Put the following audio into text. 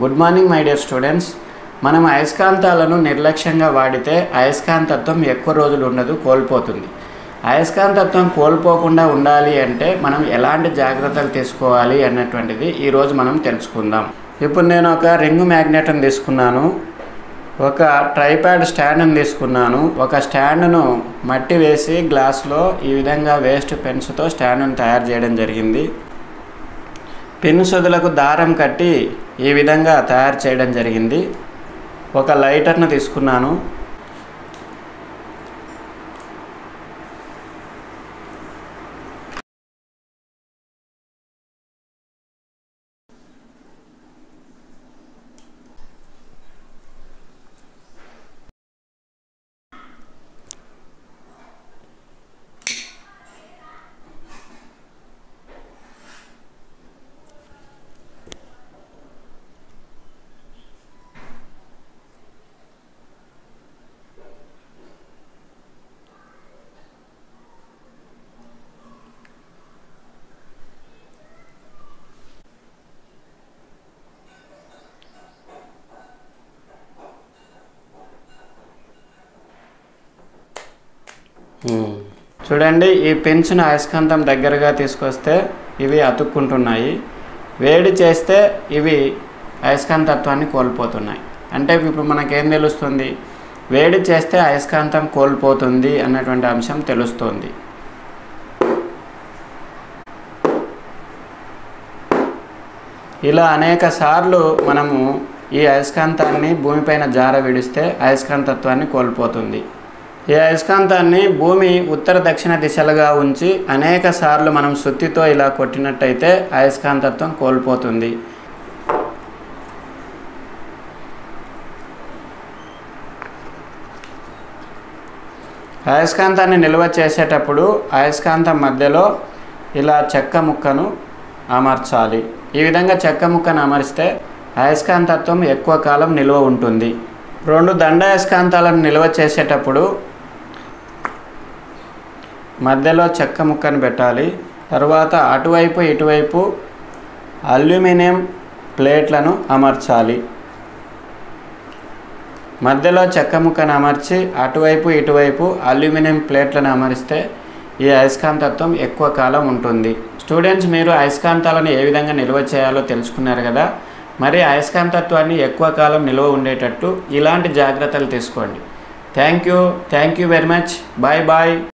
Good morning my dear students. మనం అయస్కాంతాలను నిర్లక్ష్యంగా వాడితే అయస్కాంతత్వం ఎక్కువ రోజులు ఉండదు, కోల్పోతుంది. అయస్కాంతత్వం కోల్పోకుండా ఉండాలి అంటే మనం ఎలాంటి జాగ్రత్తలు తీసుకోవాలి అన్నటువంటిది ఈరోజు మనం తెలుసుకుందాం. ఇప్పుడు నేను ఒక రింగ్ మ్యాగ్నెట్ని తీసుకున్నాను, ఒక ట్రైపాడ్ స్టాండ్ని తీసుకున్నాను. ఒక స్టాండ్ను మట్టి వేసి గ్లాస్లో ఈ విధంగా వేస్ట్ పెన్స్తో స్టాండ్ను తయారు చేయడం జరిగింది. పిన్ సొదులకు దారం కట్టి ఈ విధంగా తయారు చేయడం జరిగింది. ఒక లైటర్ను తీసుకున్నాను. చూడండి, ఈ పెన్స్ను అయస్కాంతం దగ్గరగా తీసుకొస్తే ఇవి అతుక్కుంటున్నాయి. వేడి చేస్తే ఇవి అయస్కాంతత్వాన్ని కోల్పోతున్నాయి. అంటే ఇప్పుడు మనకేం తెలుస్తుంది? వేడి చేస్తే అయస్కాంతం కోల్పోతుంది అన్నటువంటి అంశం తెలుస్తుంది. ఇలా అనేక సార్లు మనము ఈ అయస్కాంతాన్ని భూమిపైన జార విడిస్తే అయస్కాంతత్వాన్ని కోల్పోతుంది. ఈ అయస్కాంతాన్ని భూమి ఉత్తర దక్షిణ దిశలుగా ఉంచి అనేక సార్లు మనం సుత్తితో ఇలా కొట్టినట్టయితే అయస్కాంతత్వం కోల్పోతుంది. అయస్కాంతాన్ని నిల్వ చేసేటప్పుడు అయస్కాంతం మధ్యలో ఇలా చెక్క ముక్కను అమర్చాలి. ఈ విధంగా చెక్క ముక్కను అమరిస్తే అయస్కాంతత్వం ఎక్కువ కాలం నిల్వ ఉంటుంది. రెండు దండాయస్కాంతాలను నిల్వ చేసేటప్పుడు మధ్యలో చెక్క ముక్కను పెట్టాలి. తర్వాత అటువైపు ఇటువైపు అల్యూమినియం ప్లేట్లను అమర్చాలి. మధ్యలో చెక్క ముక్కను అమర్చి అటువైపు ఇటువైపు అల్యూమినియం ప్లేట్లను అమరిస్తే ఈ అయస్కాంతత్వం ఎక్కువ కాలం ఉంటుంది. స్టూడెంట్స్, మీరు అయస్కాంతాలను ఏ విధంగా నిల్వ చేయాలో తెలుసుకున్నారు కదా. మరి అయస్కాంతత్వాన్ని ఎక్కువ కాలం నిల్వ ఉండేటట్టు ఇలాంటి జాగ్రత్తలు తీసుకోండి. Thank you very much. Bye bye.